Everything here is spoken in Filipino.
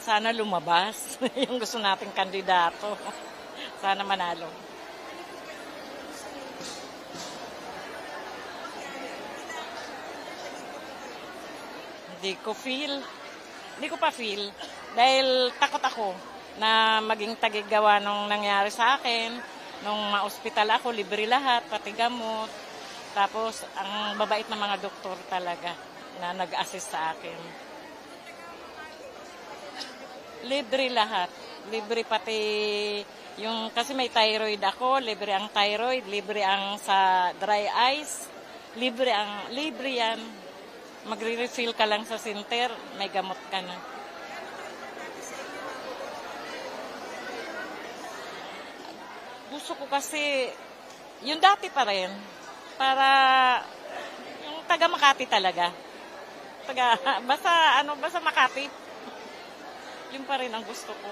Sana lumabas yung gusto nating kandidato. Sana manalo. Hindi ko pa feel. Dahil takot ako na maging tagigawa nung nangyari sa akin. Nung ma-ospital ako, libre lahat, pati gamot. Tapos, ang babait ng mga doktor talaga na nag-assist sa akin. Libre lahat. Libre pati yung, kasi may thyroid ako, libre ang thyroid, libre ang sa dry eyes, libre yan. Magre-refill ka lang sa center, may gamot ka na. Gusto ko kasi, yung dati pa rin, para yung taga Makati talaga. Basta Makati. Yun pa rin ang gusto ko.